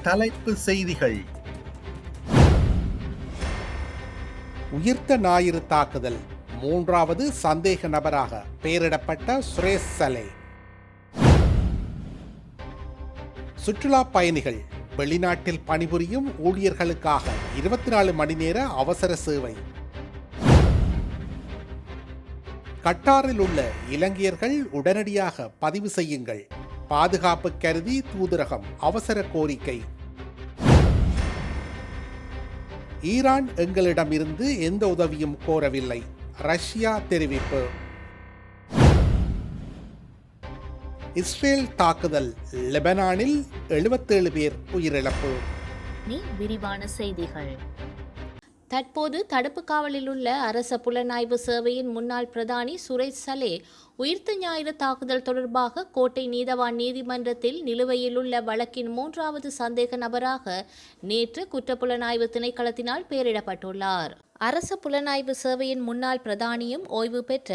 தலைப்பு செய்திகள். உயிர்த்த ஞாயிறு தாக்குதல், மூன்றாவது சந்தேக நபராக பெயரிடப்பட்ட சுரேஷ் சலே. சுற்றுலா பயணிகள், வெளிநாட்டில் பணிபுரியும் ஊழியர்களுக்காக 24 மணி நேர அவசர சேவை. கட்டாரில் உள்ள இலங்கையர்கள் உடனடியாக பதிவு செய்யுங்கள், பாதுகாப்பு கருதி தூதரகம் அவசர கோரிக்கை. ஈரான் எங்களிடமிருந்து எந்த உதவியும் கோரவில்லை, ரஷ்யா தெரிவிப்பு. இஸ்ரேல் தாக்குதல், லெபனானில் 77 பேர் உயிரிழப்பு. விரிவான செய்திகள். தற்போது தடுப்பு காவலில் உள்ள அரச புலனாய்வு சேவையின் முன்னாள் பிரதானி சுரேஷ் சலே உயிர்த்த ஞாயிறு தாக்குதல் தொடர்பாக கோட்டை நீதவான் நீதிமன்றத்தில் நிலுவையில் உள்ள வழக்கின் 3வது சந்தேக நபராக நேற்று குற்றப்புலனாய்வு திணைக்களத்தினால் பெயரிடப்பட்டுள்ளார். அரச புலனாய்வு சேவையின் முன்னாள் பிரதானியும் ஓய்வு பெற்ற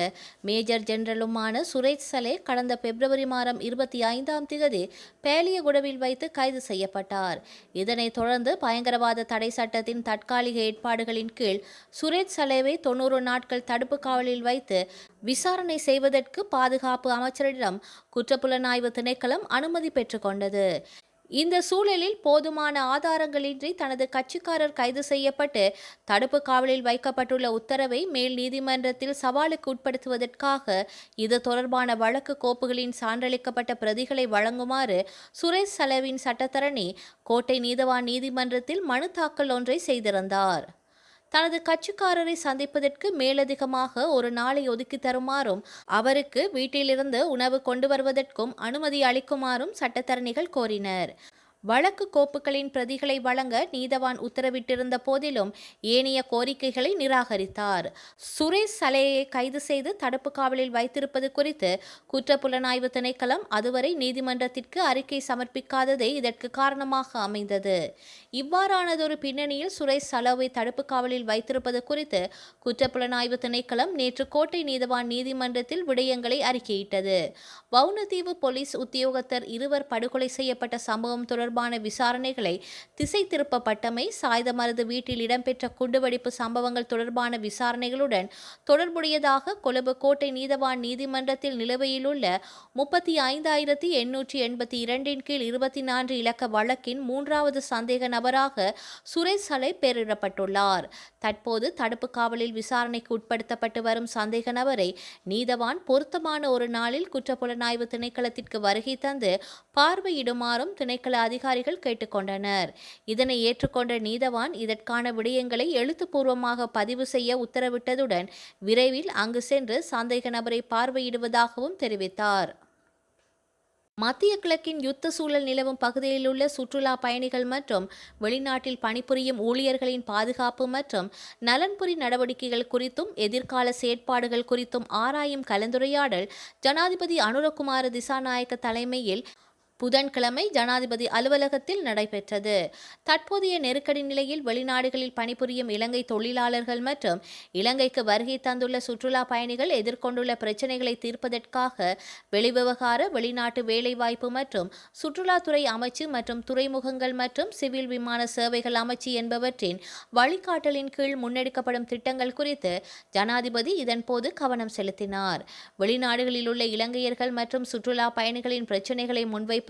மேஜர் ஜெனரலுமான சுரேஷ் சலே கடந்த பிப்ரவரி மாதம் 25ஆம் தேதி பேலியகுடவில் வைத்து கைது செய்யப்பட்டார். இதனைத் தொடர்ந்து பயங்கரவாத தடை சட்டத்தின் தற்காலிக ஏற்பாடுகளின் கீழ் சுரேஷ் சலேவை 90 நாட்கள் தடுப்பு காவலில் வைத்து விசாரணை செய்வதற்கு பாதுகாப்பு அமைச்சரிடம் குற்றப்புலனாய்வு திணைக்களம் அனுமதி பெற்றுக்கொண்டது. இந்த சூழலில் போதுமான ஆதாரங்களின்றி தனது கட்சிக்காரர் கைது செய்யப்பட்டு தடுப்பு காவலில் வைக்கப்பட்டுள்ள உத்தரவை மேல் நீதிமன்றத்தில் சவாலுக்கு உட்படுத்துவதற்காக இது தொடர்பான வழக்கு கோப்புகளின் சான்றளிக்கப்பட்ட பிரதிகளை வழங்குமாறு சுரேஷ் சலேவின் சட்டத்தரணி கோட்டை நீதவான் நீதிமன்றத்தில் மனு தாக்கல் ஒன்றை செய்திருந்தார். தனது கட்சிக்காரரை சந்திப்பதற்கு மேலதிகமாக ஒரு நாளை ஒதுக்கி தருமாறும் அவருக்கு வீட்டிலிருந்து உணவு கொண்டு வருவதற்கும் அனுமதி அளிக்குமாறும் சட்டத்தரணிகள் கோரினர். வழக்கு கோப்புகளின் பிரதிகளை வழங்க நீதவான் உத்தரவிட்டிருந்த போதிலும் ஏனைய கோரிக்கைகளை நிராகரித்தார். சுரேஷ் சலேயை கைது செய்து தடுப்பு காவலில் வைத்திருப்பது குறித்து குற்றப்புலனாய்வு திணைக்களம் அதுவரை நீதிமன்றத்திற்கு அறிக்கை சமர்ப்பிக்காததே இதற்கு காரணமாக அமைந்தது. இவ்வாறானதொரு பின்னணியில் சுரேஷ் சலேவை தடுப்பு காவலில் வைத்திருப்பது குறித்து குற்றப்புலனாய்வு திணைக்களம் நேற்று கோட்டை நீதவான் நீதிமன்றத்தில் விடயங்களை அறிக்கையிட்டது. வவுணதீவு போலீஸ் உத்தியோகத்தர் 2 படுகொலை செய்யப்பட்ட சம்பவம் தொடர்பான விசாரணைகளை திசை திருப்பப்பட்டமை, சாய்ந்தமருது வீட்டில் இடம்பெற்ற குண்டுவெடிப்பு சம்பவங்கள் தொடர்பான விசாரணைகளுடன் தொடர்புடையதாக கொழும்பு கோட்டை நீதவான் நீதிமன்றத்தில் நிலுவையில் உள்ள 35,882 கீழ் 24 இலக்க வழக்கின் 3வது சந்தேக நபராக சுரேஷ் சலே பெயரிடப்பட்டுள்ளார். தற்போது தடுப்பு காவலில் விசாரணைக்கு உட்படுத்தப்பட்டு வரும் சந்தேக நபரை நீதவான் பொருத்தமான ஒரு நாளில் குற்றப்புலனாய்வு திணைக்களத்திற்கு வருகை தந்து பார்வையிடுமாறும் திணைக்கள அதிகாரிகள் கேட்டுக்கொண்டனர். இதனை ஏற்றுக்கொண்ட நீதவான் இதற்கான விடயங்களை எழுத்துப்பூர்வமாக பதிவு செய்ய உத்தரவிட்டதுடன் விரைவில் அங்கு சென்று சந்தேக நபரை பார்வையிடுவதாகவும் தெரிவித்தார். மத்திய கிழக்கின் யுத்த சூழல் நிலவும் பகுதியில் உள்ள சுற்றுலா பயணிகள் மற்றும் வெளிநாட்டில் பணிபுரியும் ஊழியர்களின் பாதுகாப்பு மற்றும் நலன்புரி நடவடிக்கைகள் குறித்தும் எதிர்கால செயற்பாடுகள் குறித்தும் ஆராயும் கலந்துரையாடல் ஜனாதிபதி அனுரகுமார திசாநாயக்க தலைமையில் புதன்கிழமை ஜனாதிபதி அலுவலகத்தில் நடைபெற்றது. தற்போதைய நெருக்கடி நிலையில் வெளிநாடுகளில் பணிபுரியும் இலங்கை தொழிலாளர்கள் மற்றும் இலங்கைக்கு வருகை தந்துள்ள சுற்றுலா பயணிகள் எதிர்கொண்டுள்ள பிரச்சினைகளை தீர்ப்பதற்காக வெளிவிவகார, வெளிநாட்டு வேலைவாய்ப்பு மற்றும் சுற்றுலாத்துறை அமைச்சு மற்றும் துறைமுகங்கள் மற்றும் சிவில் விமான சேவைகள் அமைச்சு என்பவற்றின் வழிகாட்டலின் கீழ் முன்னெடுக்கப்படும் திட்டங்கள் குறித்து ஜனாதிபதி இதன்போது கவனம் செலுத்தினார். வெளிநாடுகளில் உள்ள இலங்கையர்கள் மற்றும் சுற்றுலா பயணிகளின் பிரச்சினைகளை முன்வைப்பதற்காக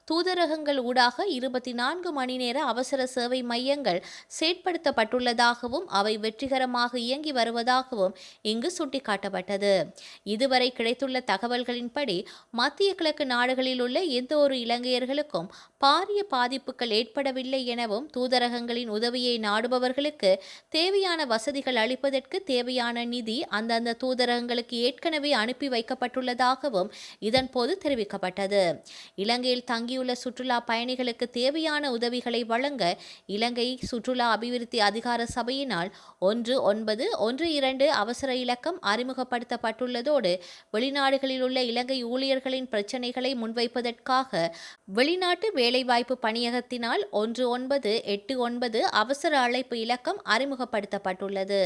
தூதரகங்கள் ஊடாக 24 மணி நேர அவசர சேவை மையங்கள் செயற்படுத்தப்பட்டுள்ளதாகவும் அவை வெற்றிகரமாக இயங்கி வருவதாகவும் இங்கு சுட்டிக்காட்டப்பட்டது. இதுவரை கிடைத்துள்ள தகவல்களின்படி மத்திய கிழக்கு நாடுகளில் உள்ள எந்த ஒரு இலங்கையர்களுக்கும் பாரிய பாதிப்புகள் ஏற்படவில்லை எனவும் தூதரகங்களின் உதவியை நாடுபவர்களுக்கு தேவையான வசதிகள் அளிப்பதற்கு தேவையான நிதி அந்தந்த தூதரகங்களுக்கு ஏற்கனவே அனுப்பி வைக்கப்பட்டுள்ளதாகவும் இதன்போது தெரிவிக்கப்பட்டது. இலங்கையில் தங்கியுள்ள சுற்றுலா பயணிகளுக்கு தேவையான உதவிகளை வழங்க இலங்கை சுற்றுலா அபிவிருத்தி அதிகார சபையினால் 1912 அவசர இலக்கம் அறிமுகப்படுத்தப்பட்டுள்ளதோடு வெளிநாடுகளில் உள்ள இலங்கை ஊழியர்களின் பிரச்சினைகளை முன்வைப்பதற்காக வெளிநாட்டு வேலைவாய்ப்பு பணியகத்தினால் 1989 அவசர அழைப்பு இலக்கம் அறிமுகப்படுத்தப்பட்டுள்ளது.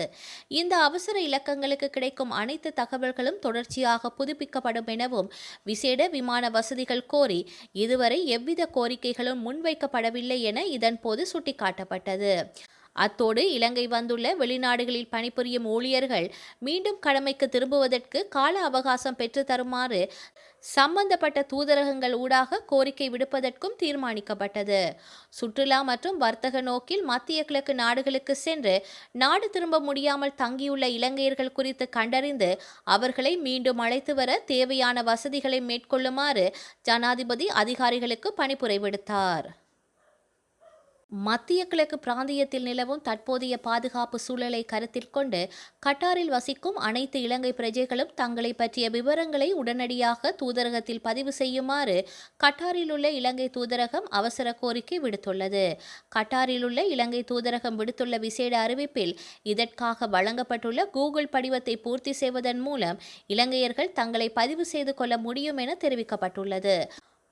இந்த அவசர இலக்கங்களுக்கு கிடைக்கும் அனைத்து தகவல்களும் தொடர்ச்சியாக புதுப்பிக்கப்படும் எனவும் விசேட விமான வசதிகள் கோரி இதுவரை எவ்வித கோரிக்கைகளும் முன்வைக்கப்படவில்லை என இதன்போது சுட்டிக்காட்டப்பட்டது. அத்தோடு இலங்கை வந்துள்ள வெளிநாடுகளில் பணிபுரியும் ஊழியர்கள் மீண்டும் கடமைக்கு திரும்புவதற்கு கால அவகாசம் பெற்றுத்தருமாறு சம்பந்தப்பட்ட தூதரகங்கள் ஊடாக கோரிக்கை விடுப்பதற்கும் தீர்மானிக்கப்பட்டது. சுற்றுலா மற்றும் வர்த்தக நோக்கில் மத்திய கிழக்கு நாடுகளுக்கு சென்று நாடு திரும்ப முடியாமல் தங்கியுள்ள இலங்கையர்கள் குறித்து கண்டறிந்து அவர்களை மீண்டும் அழைத்து வர தேவையான வசதிகளை மேற்கொள்ளுமாறு ஜனாதிபதி அதிகாரிகளுக்கு பணிப்புரை விடுத்தார். மத்திய கிழக்கு பிராந்தியத்தில் நிலவும் தற்போதைய பாதுகாப்பு சூழலை கருத்தில் கொண்டு கட்டாரில் வசிக்கும் அனைத்து இலங்கை பிரஜைகளும் தங்களை பற்றிய விவரங்களை உடனடியாக தூதரகத்தில் பதிவு செய்யுமாறு கட்டாரில் உள்ள இலங்கை தூதரகம் அவசர கோரிக்கை விடுத்துள்ளது. கட்டாரில் உள்ள இலங்கை தூதரகம் விடுத்துள்ள விசேட அறிவிப்பில் இதற்காக வழங்கப்பட்டுள்ள கூகுள் படிவத்தை பூர்த்தி செய்வதன் மூலம் இலங்கையர்கள் தங்களை பதிவு செய்து கொள்ள முடியும் என தெரிவிக்கப்பட்டுள்ளது.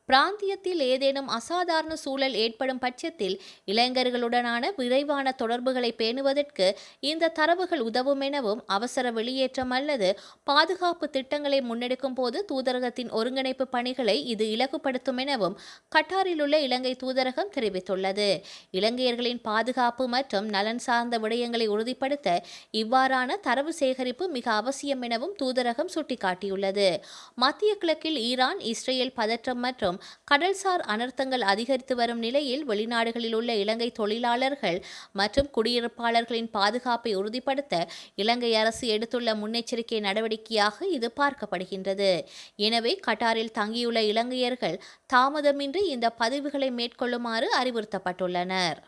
பிராந்தியத்தில் ஏதேனும் அசாதாரண சூழல் ஏற்படும் பட்சத்தில் இளைஞர்களுடனான விரைவான தொடர்புகளை பேணுவதற்கு இந்த தரவுகள் உதவும் எனவும் அவசர வெளியேற்றம் அல்லது பாதுகாப்பு திட்டங்களை முன்னெடுக்கும் போது தூதரகத்தின் ஒருங்கிணைப்பு பணிகளை இது இலகுபடுத்தும் எனவும் கட்டாரில் உள்ள இலங்கை தூதரகம் தெரிவித்துள்ளது. இலங்கையர்களின் பாதுகாப்பு மற்றும் நலன் சார்ந்த விடயங்களை உறுதிப்படுத்த இவ்வாறான தரவு சேகரிப்பு மிக அவசியம் எனவும் தூதரகம் சுட்டிக்காட்டியுள்ளது. மத்திய கிழக்கில் ஈரான் இஸ்ரேல் பதற்றம் மற்றும் கடல்சார் அனர்த்தங்கள் அதிகரித்து வரும் நிலையில் வெளிநாடுகளில் உள்ள இலங்கை தொழிலாளர்கள் மற்றும் குடியிருப்பாளர்களின் பாதுகாப்பை உறுதிப்படுத்த இலங்கை அரசு எடுத்துள்ள முன்னெச்சரிக்கை நடவடிக்கையாக இது பார்க்கப்படுகின்றது. எனவே கட்டாரில் தங்கியுள்ள இலங்கையர்கள் தாமதமின்றி இந்த பதிவுகளை மேற்கொள்ளுமாறு அறிவுறுத்தப்பட்டுள்ளனர்.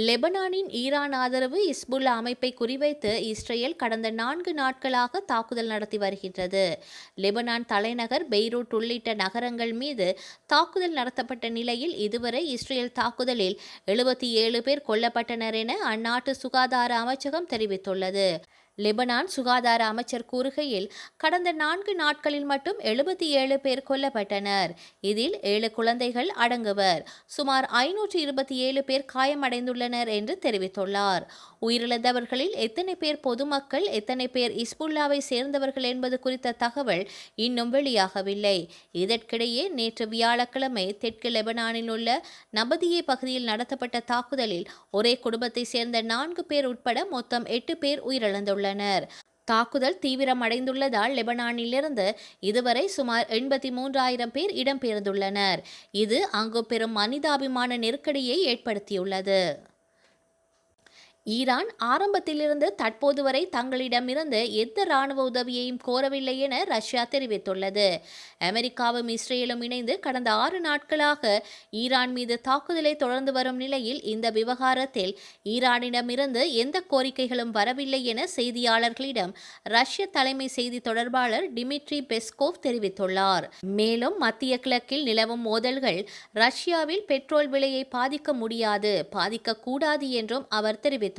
லெபனானின் ஈரான் ஆதரவு இஸ்புல்லா அமைப்பை குறிவைத்து இஸ்ரேல் கடந்த 4 நாட்களாக தாக்குதல் நடத்தி வருகின்றது. லெபனான் தலைநகர் பெய்ரூட் உள்ளிட்ட நகரங்கள் மீது தாக்குதல் நடத்தப்பட்ட நிலையில் இதுவரை இஸ்ரேல் தாக்குதலில் 77 பேர் கொல்லப்பட்டனர் என அந்நாட்டு சுகாதார அமைச்சகம் தெரிவித்துள்ளது. லெபனான் சுகாதார அமைச்சர் கூறுகையில் கடந்த 4 நாட்களில் மட்டும் 77 பேர் கொல்லப்பட்டனர். இதில் 7 குழந்தைகள் அடங்குவர். சுமார் 527 பேர் காயமடைந்துள்ளனர் என்று தெரிவித்துள்ளார். உயிரிழந்தவர்களில் எத்தனை பேர் பொதுமக்கள், எத்தனை பேர் இஸ்புல்லாவை சேர்ந்தவர்கள் என்பது குறித்த தகவல் இன்னும் வெளியாகவில்லை. இதற்கிடையே நேற்று வியாழக்கிழமை தெற்கு லெபனானில் உள்ள நபதியே பகுதியில் நடத்தப்பட்ட தாக்குதலில் ஒரே குடும்பத்தை சேர்ந்த 4 பேர் உட்பட மொத்தம் 8 பேர் உயிரிழந்துள்ளனர். தாக்குதல் தீவிரமடைந்துள்ளதால் லெபனானிலிருந்து இதுவரை சுமார் 83,000 பேர் இடம்பெயர்ந்துள்ளனர். இது அங்கு பெரும் மனிதாபிமான நெருக்கடியை ஏற்படுத்தியுள்ளது. ஈரான் ஆரம்பத்திலிருந்து தற்போது வரை தங்களிடமிருந்து எந்த இராணுவ உதவியையும் கோரவில்லை என ரஷ்யா தெரிவித்துள்ளது. அமெரிக்காவும் இஸ்ரேலும் இணைந்து கடந்த 6 நாட்களாக ஈரான் மீது தாக்குதலை தொடர்ந்து வரும் நிலையில் இந்த விவகாரத்தில் ஈரானிடமிருந்து எந்த கோரிக்கைகளும் வரவில்லை என செய்தியாளர்களிடம் ரஷ்ய தலைமை செய்தி தொடர்பாளர் டிமிட்ரி பெஸ்கோவ் தெரிவித்துள்ளார். மேலும் மத்திய கிழக்கில் நிலவும் மோதல்கள் ரஷ்யாவில் பெட்ரோல் விலையை பாதிக்க முடியாது, பாதிக்கக்கூடாது என்றும் அவர் தெரிவித்தார்.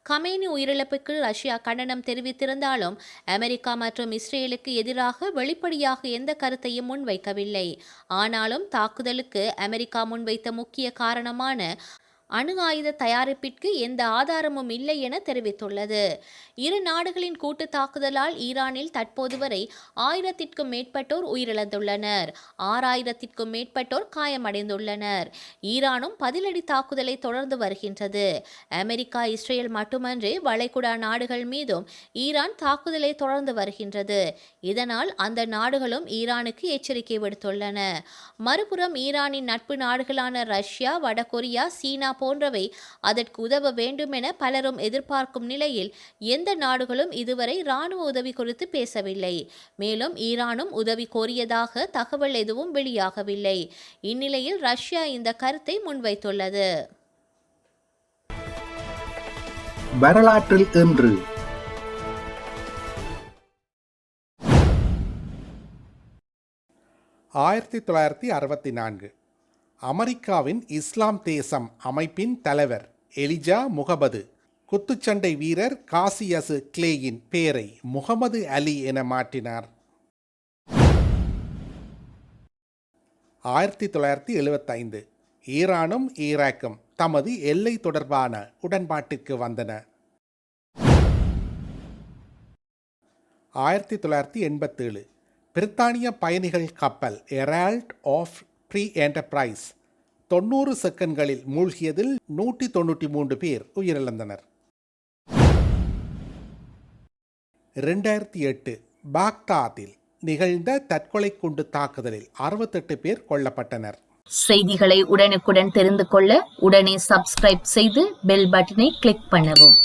கமேனி உயிரிழப்புக்கு ரஷ்யா கண்டனம் தெரிவித்திருந்தாலும் அமெரிக்கா மற்றும் இஸ்ரேலுக்கு எதிராக வெளிப்படையாக எந்த கருத்தையும் முன்வைக்கவில்லை. ஆனாலும் தாக்குதலுக்கு அமெரிக்கா முன்வைத்த முக்கிய காரணமான அணு ஆயுத தயாரிப்பிற்கு எந்த ஆதாரமும் இல்லை என தெரிவித்துள்ளது. இரு நாடுகளின் கூட்டு தாக்குதலால் ஈரானில் தற்போது வரை 1000க்கும் மேற்பட்டோர் உயிரிழந்துள்ளனர், 6000க்கும் மேற்பட்டோர் காயமடைந்துள்ளனர். ஈரானும் பதிலடி தாக்குதலை தொடர்ந்து வருகின்றது. அமெரிக்கா, இஸ்ரேல் மட்டுமன்றி வளைகுடா நாடுகள் மீதும் ஈரான் தாக்குதலை தொடர்ந்து வருகின்றது. இதனால் அந்த நாடுகளும் ஈரானுக்கு எச்சரிக்கை விடுத்துள்ளன. மறுபுறம் ஈரானின் நட்பு நாடுகளான ரஷ்யா, வடகொரியா, சீனா போன்றவை அதற்கு உதவ வேண்டும் என பலரும் எதிர்பார்க்கும் நிலையில் எந்த நாடுகளும் இதுவரை இராணுவ உதவி குறித்து பேசவில்லை. மேலும் ஈரானும் உதவி கோரியதாக தகவல் எதுவும் வெளியாகவில்லை. இந்நிலையில் ரஷ்யா இந்த கருத்தை முன்வைத்துள்ளது. வரலாற்றில் இன்று 1964 அமெரிக்காவின் இஸ்லாம் தேசம் அமைப்பின் தலைவர் எலிஜா முகமது குத்துச்சண்டை வீரர் காசியஸ் கிளேயின் பெயரை முகமது அலி என மாற்றினார்? 1975 ஈரானும் ஈராக்கும் தமது எல்லை தொடர்பான உடன்பாட்டிற்கு வந்தன. 1987 பிரித்தானிய பயணிகள் கப்பல் எரால்ட் ஆஃப் ஃப்ரீ என்டர்பிரைஸ் 90 செகண்ட்களில் மூழ்கியதில் 193 பேர் உயிரிழந்தனர். 2008 பாக்தாத்தில் நிகழ்ந்த தற்கொலை குண்டு தாக்குதலில் 68 பேர் கொல்லப்பட்டனர். செய்திகளை உடனுக்குடன் தெரிந்து கொள்ள உடனே சப்ஸ்கிரைப் செய்து பெல் பட்டனை கிளிக் பண்ணவும்.